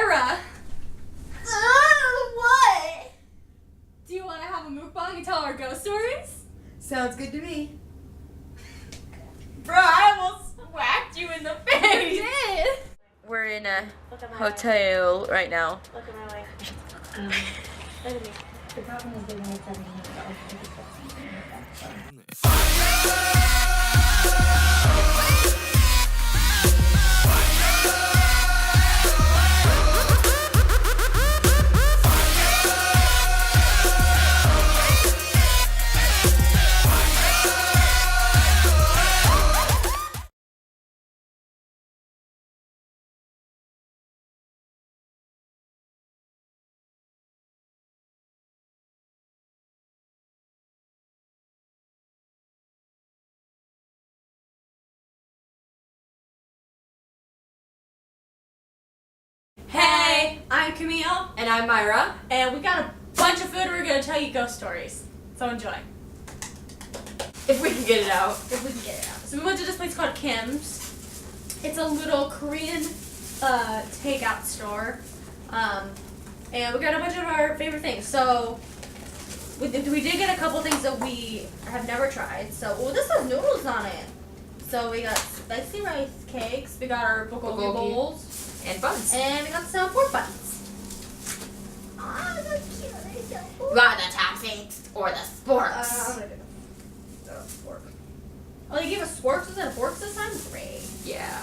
Myra, What? do you want to have a mukbang and tell our ghost stories? Sounds good to me. Bro, I almost whacked you in the face. You did. We're in a hotel right now. Look at my wife. Look at me. The problem is they wanted Hey, I'm Camille, And I'm Myra. and we got a bunch of food. We're gonna tell you ghost stories. So enjoy. If we can get it out. If we can get it out. So we went to this place called Kim's. It's a little Korean takeout store. And we got a bunch of our favorite things. So we did get a couple things that we have never tried. So, this has noodles on it. So we got spicy rice cakes. We got our bulgogi bowls. And buns. And we got some pork buns. Ah, that's cute. They're so cool. Got the chopsticks or the I'm sporks. gonna do the fork. Oh, they gave us forks instead of forks this time? Great. Yeah.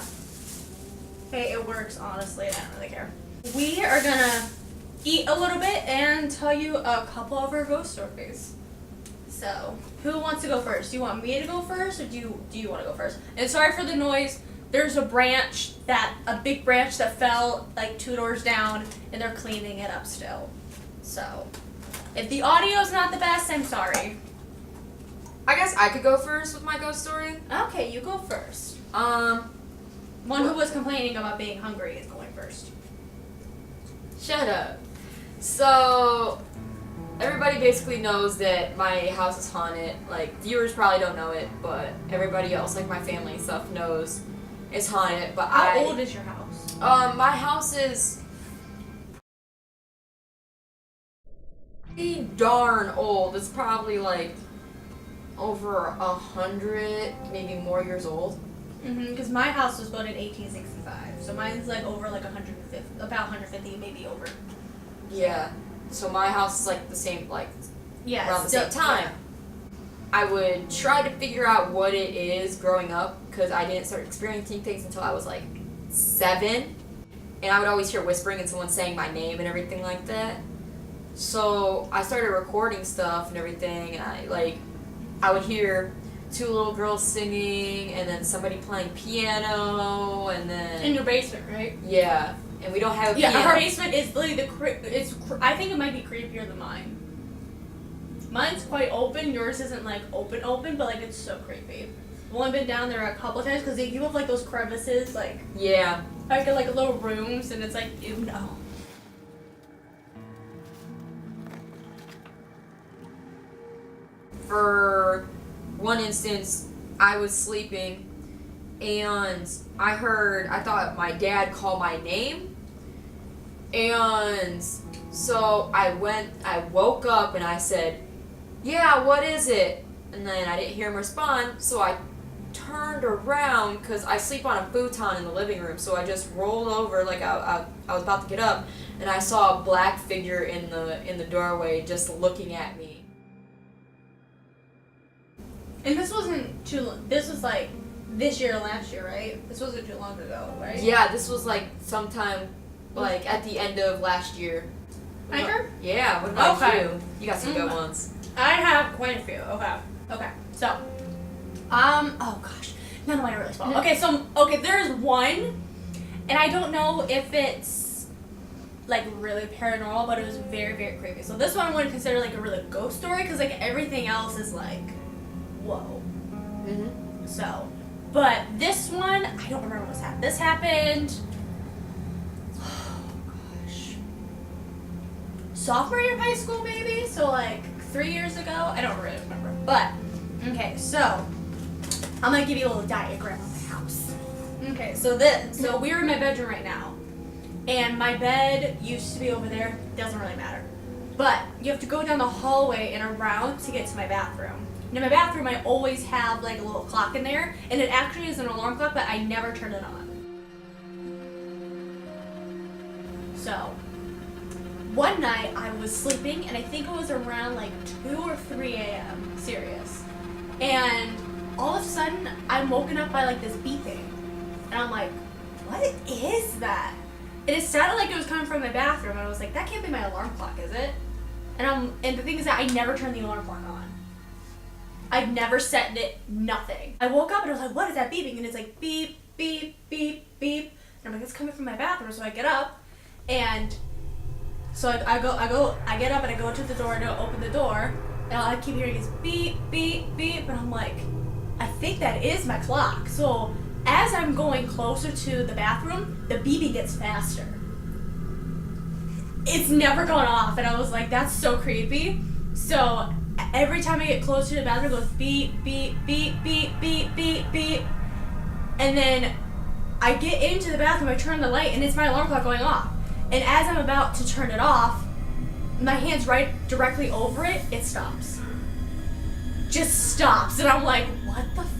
Hey, it works, honestly. I don't really care. We are gonna eat a little bit and tell you a couple of our ghost stories. So, who wants to go first? Do you want me to go first, or do you want to go first? And sorry for the noise. There's a big branch that fell like 2 doors down, and they're cleaning it up still. So, if the audio's not the best, I'm sorry. I guess I could go first with my ghost story. Okay, you go first. One who was complaining about being hungry is going first. Shut up. So, everybody basically knows that my house is haunted. Like, viewers probably don't know it, but everybody else, like my family and stuff, knows it's haunted. But How old is your house? My house is pretty darn old. It's probably like over 100, maybe more years old. Because my house was built in 1865, so mine's like over like 150, about 150, maybe over. Yeah. So my house is like the same, like Yeah, around the same time. I would try to figure out what it is growing up because I didn't start experiencing things until I was like 7, and I would always hear whispering and someone saying my name and everything like that. So I started recording stuff and everything, and I would hear 2 little girls singing and then somebody playing piano and then In your basement, right? yeah, and we don't have a Yeah, piano. our basement is literally I think it might be creepier than mine. Mine's quite open. Yours isn't like open, but like it's so creepy. I've only been down there a couple of times because you have like those crevices, like Yeah. like little rooms, and it's like ew, no. For one instance, I was sleeping and I thought my dad called my name, and so I woke up and I said, yeah, what is it? And then I didn't hear him respond, so I turned around because I sleep on a futon in the living room, so I just rolled over like I was about to get up, and I saw a black figure in the doorway just looking at me. And this wasn't this was like this year or last year, right? This wasn't too long ago, right? Yeah, this was like sometime like at the end of last year. Anchor? Yeah, what about Okay. you? You got some good ones. I have quite a few. Okay. So, oh gosh, none of mine are really small. Okay, there's one, and I don't know if it's like really paranormal, but it was very, very creepy. So this one I wouldn't consider like a really ghost story because like everything else is like, whoa. Mhm. So, but this one I don't remember what's happened. This happened. Oh gosh. Sophomore year of high school, maybe. So like 3 years ago. I don't really remember. But okay, so I'm gonna give you a little diagram of the house. Okay, so we're in my bedroom right now, And my bed used to be over there. Doesn't really matter. But you have to go down the hallway and around to get to my bathroom. And in my bathroom, I always have like a little clock in there. And it actually is an alarm clock, but I never turn it on. So, one night I was sleeping, and I think it was around like 2 or 3 a.m. Serious. And all of a sudden, I'm woken up by like this beeping. And I'm like, what is that? And it sounded like it was coming from my bathroom. And I was like, that can't be my alarm clock, is it? And the thing is that I never turned the alarm clock on. I've never set it, nothing. I woke up and I was like, what is that beeping? And it's like beep, beep, beep, beep. And I'm like, it's coming from my bathroom. So I get up, and so I get up and I go to the door and I open the door, and I keep hearing this beep, beep, beep. And I'm like, I think that is my clock. So as I'm going closer to the bathroom, the beeping gets faster. It's never gone off, and I was like, that's so creepy. So every time I get close to the bathroom, it goes beep, beep, beep, beep, beep, beep, beep. And then I get into the bathroom, I turn the light, and it's my alarm clock going off. And as I'm about to turn it off, my hand's right directly over it, it stops. Just stops. And I'm like, what the fuck?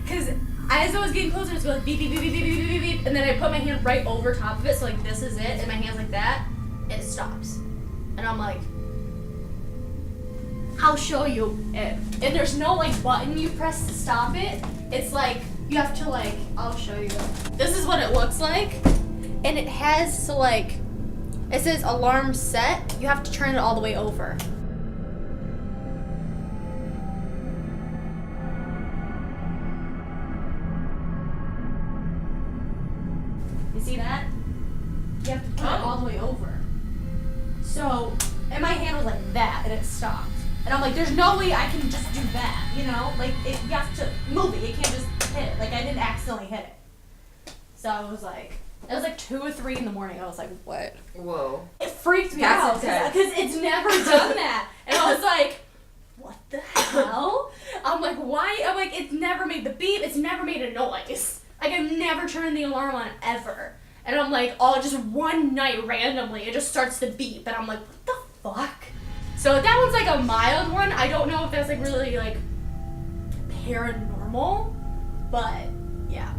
Because as I was getting closer, it's going beep, beep, beep, beep, beep, beep, beep, beep. And then I put my hand right over top of it, so like this is it, and my hand's like that, and it stops. And I'm like, I'll show you it. And there's no like button you press to stop it. It's like, you have to like, I'll show you. This is what it looks like. And it has to like, it says alarm set. You have to turn it all the way over. You see that? You have to put it all the way over. So, and my hand was like that, and it stopped. And I'm like, there's no way I can just do that, you know? Like, you have to move it. You can't just hit it. Like, I didn't accidentally hit it. So I was like, it was like 2 or 3 in the morning. I was like, what? Whoa. It freaked me That's out intense. because it's never done that. And I was like, what the hell? I'm like, why? I'm like, it's never made the beep. It's never made a noise. Like, I've never turned the alarm on ever. And I'm like, oh, just one night randomly, it just starts to beep. And I'm like, what the fuck? So that one's like a mild one. I don't know if that's like really like paranormal, but yeah.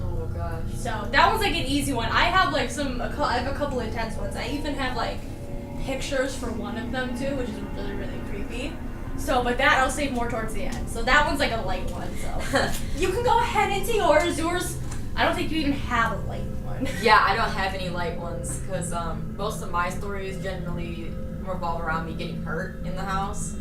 Oh gosh. So that one's like an easy one. I have like I have a couple intense ones. I even have like pictures for one of them too, which is really, really creepy. So, but that I'll save more towards the end. So that one's like a light one. So you can go ahead into yours. Yours, I don't think you even have a light one. Yeah, I don't have any light ones because most of my stories generally revolve around me getting hurt in the house.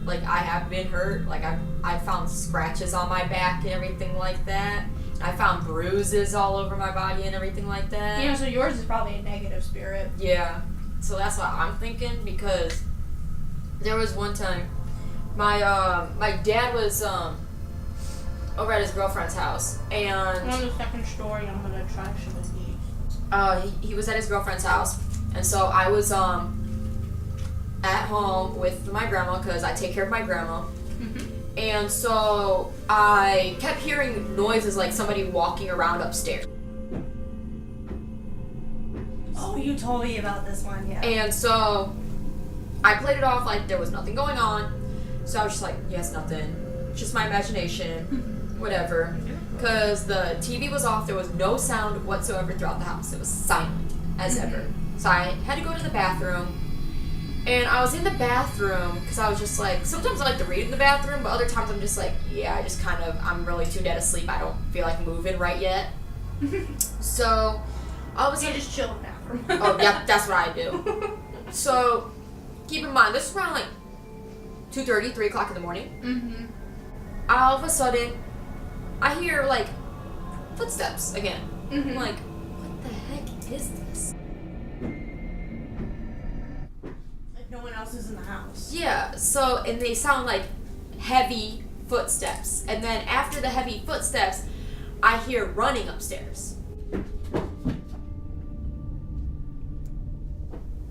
Like, I have been hurt. Like, I found scratches on my back and everything like that. I found bruises all over my body and everything like that. Yeah, so yours is probably a negative spirit. Yeah. So that's what I'm thinking, because there was one time my dad was over at his girlfriend's house, and On the second story, I'm gonna try some of these. he was at his girlfriend's house, and so I was at home with my grandma because I take care of my grandma. And so I kept hearing noises like somebody walking around upstairs. Oh, you told me about this one, yeah. And so I played it off like there was nothing going on. So I was just like, yes, nothing. Just my imagination, whatever. Because the TV was off, there was no sound whatsoever throughout the house. It was silent as ever. So I had to go to the bathroom. And I was in the bathroom because I was just like, sometimes I like to read in the bathroom, but other times I'm just like, yeah, I'm really too dead asleep. I don't feel like moving right yet. So I was You just chill in the bathroom. Oh, yeah, that's what I do. So keep in mind, this is around like 2:30, 3 o'clock in the morning. All of a sudden, I hear like footsteps again. I'm like, what the heck is this? No one else is in the house. Yeah, so, and they sound like heavy footsteps. And then after the heavy footsteps, I hear running upstairs.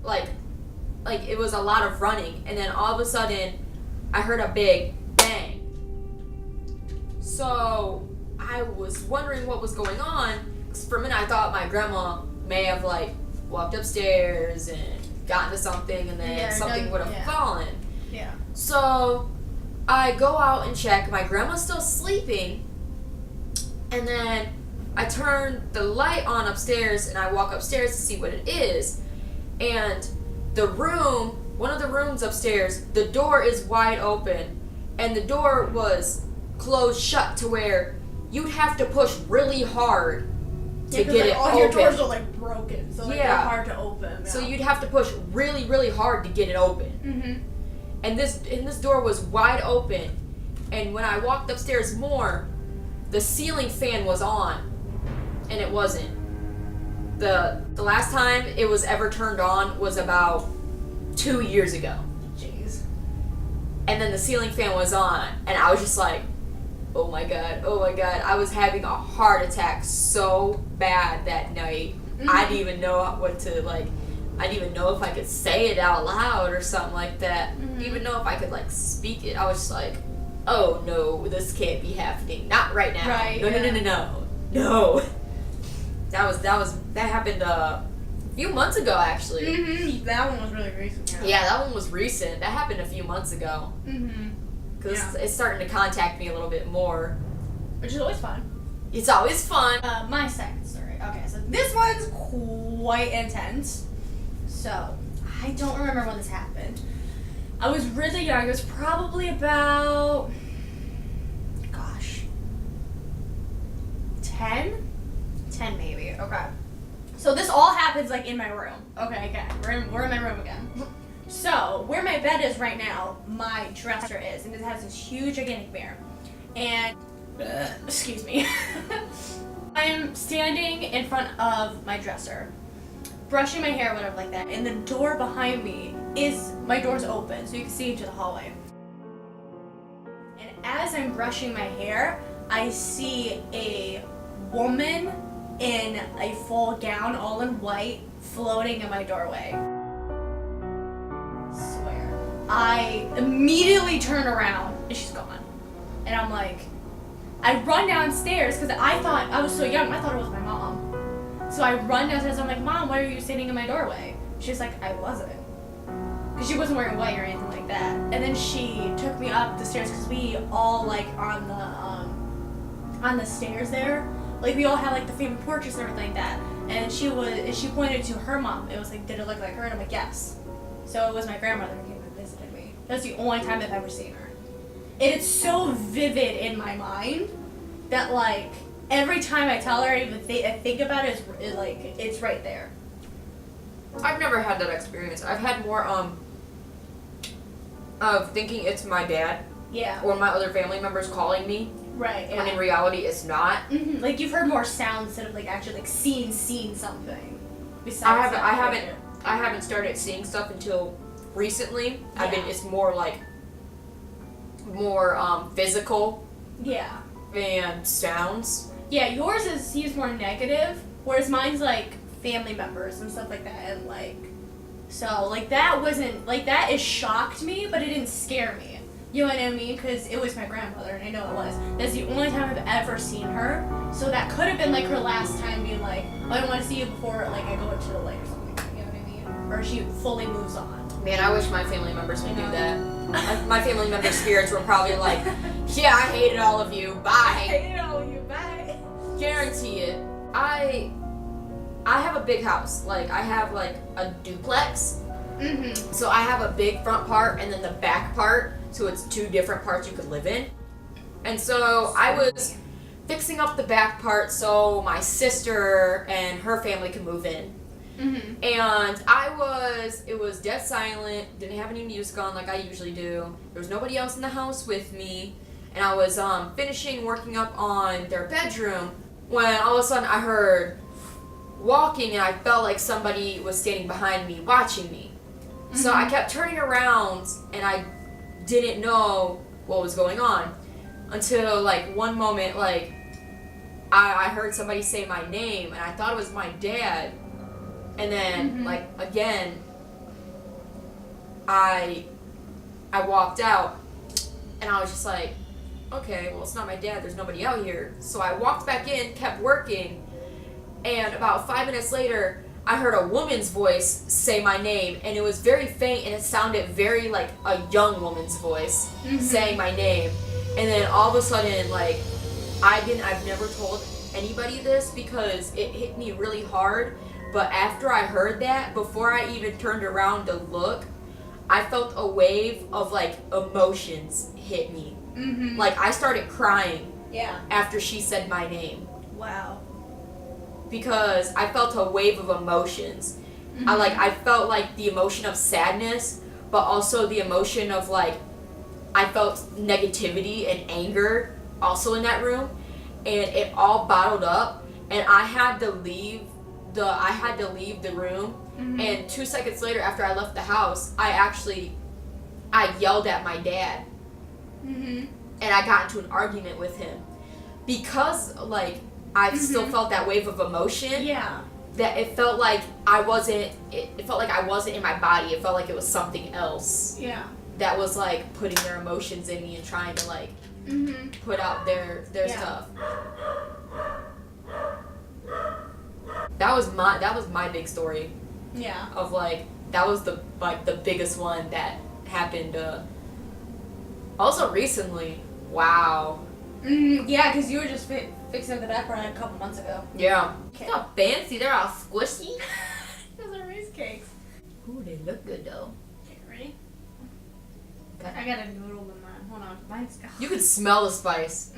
Like it was a lot of running, and then all of a sudden, I heard a big bang. So, I was wondering what was going on, For a minute, I thought my grandma may have like walked upstairs and gotten to something, and then something would have fallen. Yeah. So I go out and check. My grandma's still sleeping, and then I turn the light on upstairs, and I walk upstairs to see what it is. And the room, one of the rooms upstairs, the door is wide open, and the door was closed shut to where you'd have to push really hard to get it all open. your doors are like broken, so like they're hard to open. So you'd have to push really, really hard to get it open. Mm-hmm. And this door was wide open, and when I walked upstairs more, the ceiling fan was on, and it wasn't. The last time it was ever turned on was about 2 years ago. Jeez. And then the ceiling fan was on, and I was just like, oh my god. I was having a heart attack so bad that night. Mm-hmm. I didn't even know what to, like, I didn't even know if I could say it out loud or something like that. Mm-hmm. Didn't even know if I could, like, speak it. I was just like, oh no, this can't be happening. Not right now. Right, No. That happened a few months ago, actually. Mm-hmm. That one was really recent. Yeah, that one was recent. That happened a few months ago. Mm-hmm. Because it's starting to contact me a little bit more. Which is always fun. It's always fun. My second story. Okay, so this one's quite intense. So, I don't remember when this happened. I was really young. It was probably about, 10 maybe. Okay. So this all happens like in my room. Okay. We're in my room again. So, where my bed is right now, my dresser is, and it has this huge gigantic mirror. And, excuse me. I'm standing in front of my dresser, brushing my hair, whatever like that, and the door behind me my door's open, so you can see into the hallway. And as I'm brushing my hair, I see a woman in a full gown, all in white, floating in my doorway. Swear. I immediately turn around and she's gone. And I'm like, I run downstairs because I thought, I was so young, I thought it was my mom. So I run downstairs, I'm like, Mom, why are you standing in my doorway? She's like, I wasn't. Because she wasn't wearing white or anything like that. And then she took me up the stairs because we all like on the stairs there. Like we all had like the family portraits and everything like that. And she pointed to her mom. It was like, did it look like her? And I'm like, yes. So it was my grandmother who came and visited me. That's the only time I've ever seen her. And it's so vivid in my mind that like every time I tell her, I even think about it, it's right there. I've never had that experience. I've had more of thinking it's my dad. Yeah. Or my other family members calling me. Right. Yeah. When in reality it's not. Mm-hmm. Like you've heard more sounds instead of like actually like seeing something. I haven't started seeing stuff until recently. Yeah. It's more like physical. Yeah. And sounds. Yeah, yours seems more negative, whereas mine's like family members and stuff like that, and like, so like that wasn't like that. It shocked me, but it didn't scare me. You know what I mean? Because it was my grandmother, and I know it was. That's the only time I've ever seen her. So that could have been like her last time being like, oh, I want to see you before like I go into the light or something. You know what I mean? Or she fully moves on. Man, I wish my family members would do that. My family members' spirits were probably like, yeah, I hated all of you. Bye. I hated all of you. Bye. Guarantee it. I have a big house. Like, I have like a duplex. Mm-hmm. So I have a big front part and then the back part. So it's two different parts you could live in. And so I was fixing up the back part so my sister and her family could move in. Mm-hmm. And it was dead silent, didn't have any music on like I usually do. There was nobody else in the house with me. And I was working up on their bedroom when all of a sudden I heard walking and I felt like somebody was standing behind me watching me. Mm-hmm. So I kept turning around and I didn't know what was going on until like one moment like I heard somebody say my name and I thought it was my dad. And then, like, again, I walked out, and I was just like, okay, well, it's not my dad, there's nobody out here. So I walked back in, kept working, And about 5 minutes later, I heard a woman's voice say my name, and it was very faint, and it sounded very like a young woman's voice saying my name. And then all of a sudden, like, I've never told anybody this because it hit me really hard. But after I heard that, before I even turned around to look, I felt a wave of like emotions hit me. Like I started crying. Yeah. After she said my name. Wow. Because I felt a wave of emotions. I felt like the emotion of sadness, but also the emotion of like I felt negativity and anger also in that room, and it all bottled up, and I had to leave the room. And 2 seconds later, after I left the house, I yelled at my dad, and I got into an argument with him because like I still felt that wave of emotion. Yeah. That it felt like I wasn't. It felt like I wasn't in my body. It felt like it was something else. Yeah. That was like putting their emotions in me and trying to like put out their stuff. That was my big story. Yeah. Of like that was the biggest one that happened. Also recently. Wow. Yeah, because you were just fixing the background a couple months ago. Yeah. Okay. They're all fancy. They're all squishy. Those are rice cakes. Ooh, they look good though. Okay, ready? Okay. I got a noodle in mine. Hold on. Mine's. You could smell the spice.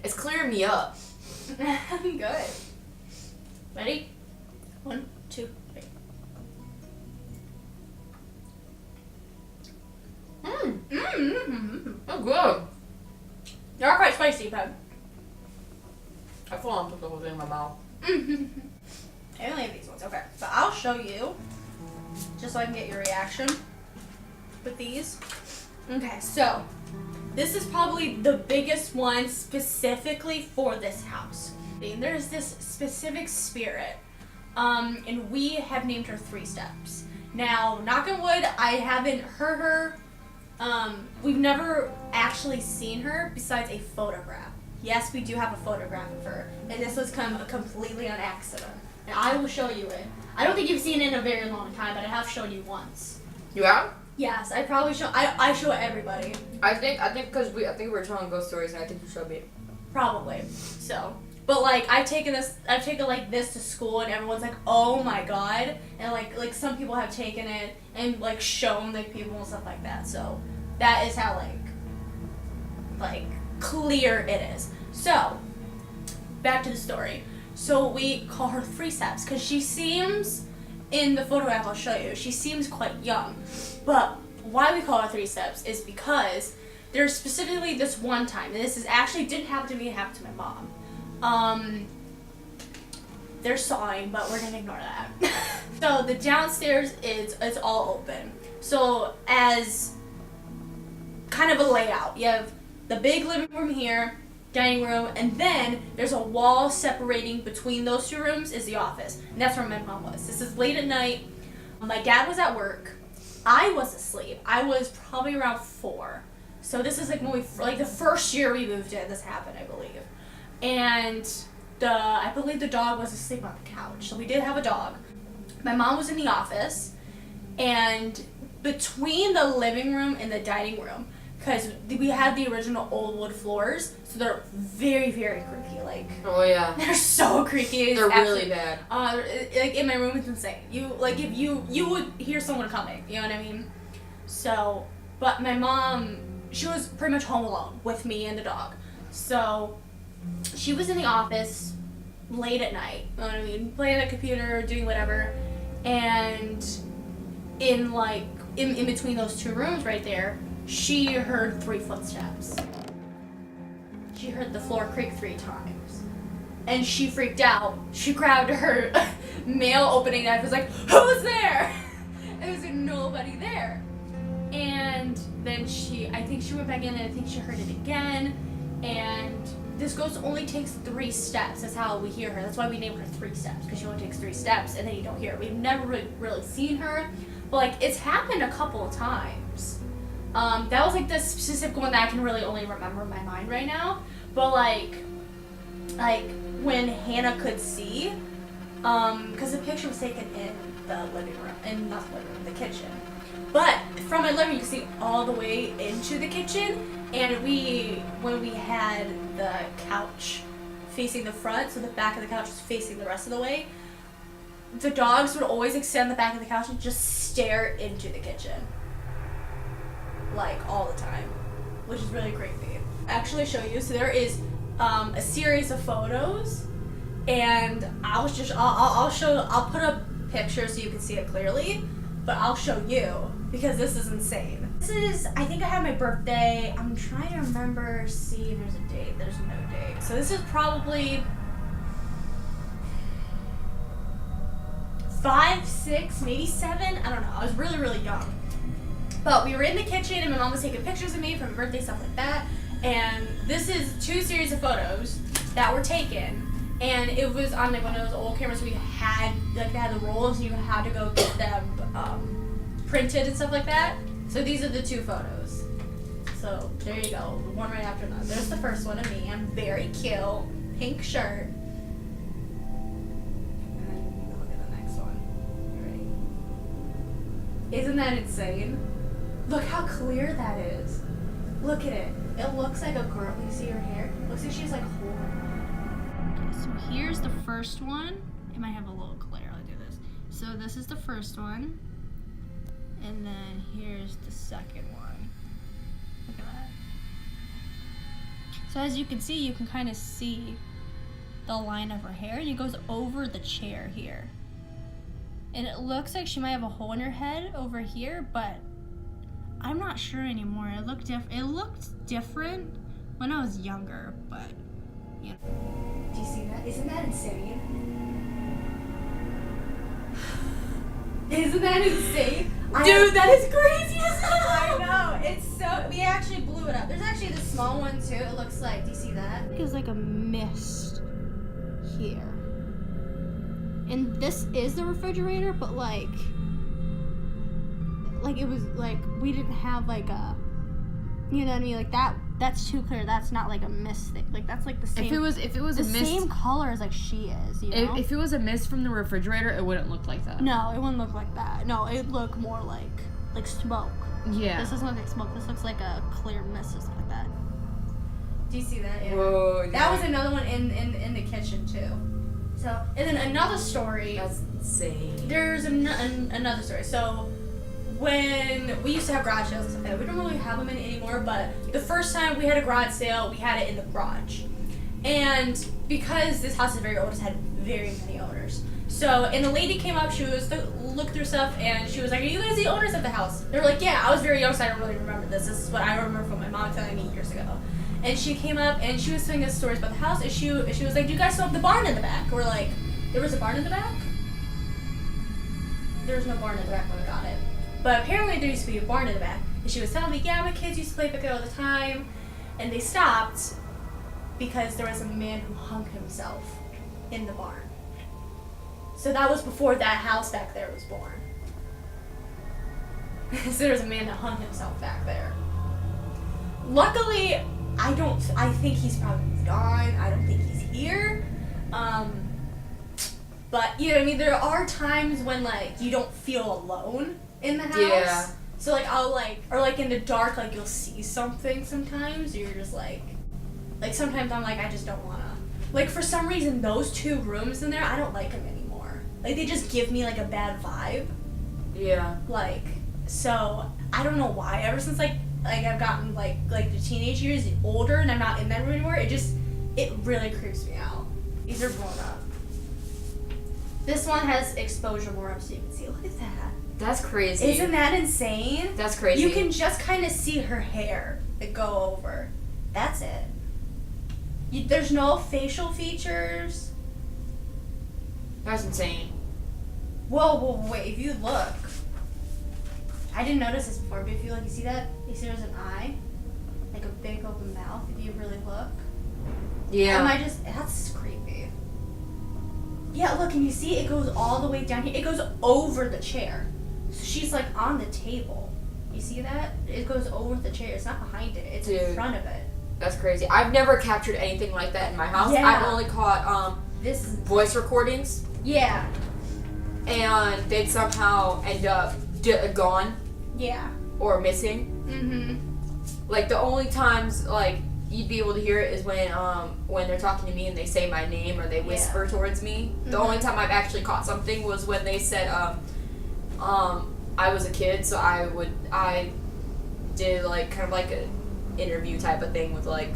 It's clearing me up. Good. Ready? 1, 2, 3. Oh, good. They are quite spicy, but. I full on put the whole thing in my mouth. I only have these ones. Okay, so I'll show you, just so I can get your reaction with these. Okay, so this is probably the biggest one specifically for this house. There's this specific spirit, and we have named her 3 Steps. Now, knock on wood, I haven't heard her. We've never actually seen her besides a photograph. Yes, we do have a photograph of her, and this was completely on accident. And I will show you it. I don't think you've seen it in a very long time, but I have shown you once. You have? Yes, I probably show. I show everybody. I think because we were telling ghost stories, and I think you showed me. Probably. So, but like I've taken like this to school, and everyone's like, "Oh my god!" And like some people have taken it and like shown like people and stuff like that. So that is how like clear it is. So back to the story. So we call her 3 Steps because she seems, in the photograph I'll show you, she seems quite young. But why we call her 3 Steps is because there's specifically this one time, and this is actually didn't happen to me, it happened to my mom. They're sawing, but we're gonna ignore that. So the downstairs it's all open. So as kind of a layout, you have the big living room here, dining room, and then there's a wall separating between those 2 rooms is the office. And that's where my mom was. This is late at night. My dad was at work. I was asleep. I was probably around 4. So this is like when the first year we moved in, this happened, I believe. And I believe the dog was asleep on the couch. So we did have a dog. My mom was in the office, and between the living room and the dining room, because we had the original old wood floors, so they're very, very creaky. Like, oh yeah, they're so creaky. They're really bad. Like in my room, it's insane. If you would hear someone coming. You know what I mean? So, but my mom, she was pretty much home alone with me and the dog. So, she was in the office late at night. You know what I mean? Playing on the computer, doing whatever, and in between those 2 rooms right there, she heard 3 footsteps. She heard the floor creak 3 times. And she freaked out. She grabbed her mail opening knife and was like, "Who's there?" And there was nobody there. And then I think she went back in, and I think she heard it again. And this ghost only takes 3 steps. That's how we hear her. That's why we named her 3 Steps, because she only takes 3 steps, and then you don't hear her. We've never really seen her, but like it's happened a couple of times. That was like the specific one that I can really only remember in my mind right now. But like when Hannah could see, because the picture was taken in the living room, and not the living room, the kitchen. But from my living room, you can see all the way into the kitchen. And when we had the couch facing the front, so the back of the couch was facing the rest of the way, the dogs would always extend the back of the couch and just stare into the kitchen. Like, all the time. Which is really creepy. I'll actually show you. So there is a series of photos, and I'll put up pictures so you can see it clearly, but I'll show you because this is insane. This is, I think I had my birthday. I'm trying to remember, see if there's a date. There's no date. So this is probably 5, 6, maybe 7. I don't know. I was really, really young. But we were in the kitchen, and my mom was taking pictures of me for my birthday, stuff like that. And this is 2 series of photos that were taken. And it was on like one of those old cameras where you had, like they had the rolls and you had to go get them printed and stuff like that. So these are the 2 photos. So there you go, one right after another. There's the first one of me. I'm very cute, pink shirt. And then look at the next one. You ready? Isn't that insane? Look how clear that is. Look at it. It looks like a girl. You see her hair? It looks like she's like holding. Okay, so here's the first one. It might have a little glare. I'll do this. So this is the first one. And then here's the second one. Look at that. So as you can see, you can kind of see the line of her hair. And it goes over the chair here. And it looks like she might have a hole in her head over here, but I'm not sure anymore. It looked different when I was younger, but you know. Do you see that? Isn't that insane? Isn't that insane? Dude, that is crazy. I know. It's so. We actually blew it up. There's actually the small one too. It looks like. Do you see that? It's like a mist here. And this is the refrigerator, but like it was like we didn't have like a, you know what I mean, like that's too clear. That's not like a mist thing. Like that's like the same. If it was the a mist, same color as like she is, you know. If it was a mist from the refrigerator, it wouldn't look like that. No, it wouldn't look like that. No, it'd look more like smoke. Yeah. This doesn't look like smoke. This looks like a clear mist or something like that. Do you see that? Yeah. Whoa. That was another one in the kitchen too. So, and then another story. That's insane. There's another story. So, when we used to have garage sales and stuff like that, we don't really have them anymore, but the first time we had a garage sale, we had it in the garage. And because this house is very old, it's had very many owners. So, and the lady came up, she was looked through stuff, and she was like, "Are you guys the owners of the house?" They were like, "Yeah." I was very young, so I don't really remember this. This is what I remember from my mom telling me years ago. And she came up, and she was telling us stories about the house, and she was like, "Do you guys still have the barn in the back?" We're like, "There was a barn in the back?" There was no barn in the back when we got it. But apparently there used to be a barn in the back. And she was telling me, "Yeah, my kids used to play picket all the time." And they stopped because there was a man who hung himself in the barn. So that was before that house back there was born. So there was a man that hung himself back there. Luckily, I think he's probably moved on. I don't think he's here. But, you know what I mean? There are times when, like, you don't feel alone in the house. Yeah. So, like, or, like, in the dark, like, you'll see something sometimes. You're just, like, sometimes I'm, like, I just don't want to. Like, for some reason, those 2 rooms in there, I don't like them anymore. Like, they just give me, like, a bad vibe. Yeah. Like, so, I don't know why. Ever since, like I've gotten, like the teenage years older and I'm not in that room anymore, it really creeps me out. These are blown up. This one has exposure more up so you can see. Look at that. That's crazy. Isn't that insane? That's crazy. You can just kind of see her hair that go over. That's it. There's no facial features. That's insane. Whoa, wait. If you look. I didn't notice this before, but if you see that? You see there's an eye? Like a big open mouth, if you really look. Yeah. That's creepy. Yeah, look, and you see it goes all the way down here. It goes over the chair. So she's like on the table. You see that? It goes over the chair. It's not behind it. It's in front of it. That's crazy. I've never captured anything like that in my house. Yeah. I've only caught this is voice recordings, yeah, and they'd somehow end up gone yeah. or missing. Like the only times like you'd be able to hear it is when they're talking to me and they say my name or they whisper towards me. The only time I've actually caught something was when they said I was a kid, so I did like kind of like a interview type of thing with like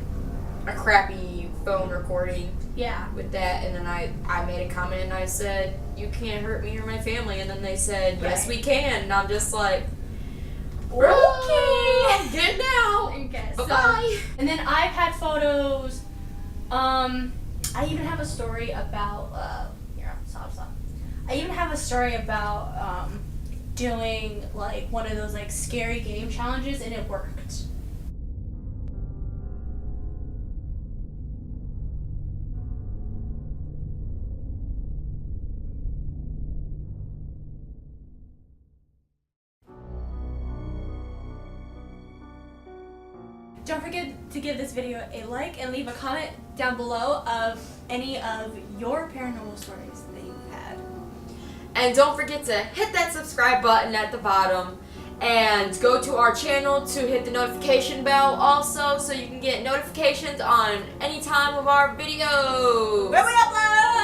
a crappy phone recording. Yeah. With that, and then I made a comment and I said, "You can't hurt me or my family," and then they said, "Yes, we can," and I'm just like, okay, good now. Okay, Bye-bye. And then I've had photos. I even have a story about. Here, stop. I even have a story about doing like one of those like scary game challenges, and it worked. Don't forget to give this video a like and leave a comment down below of any of your paranormal stories that you've had. And don't forget to hit that subscribe button at the bottom and go to our channel to hit the notification bell also so you can get notifications on any time of our videos. Where we upload!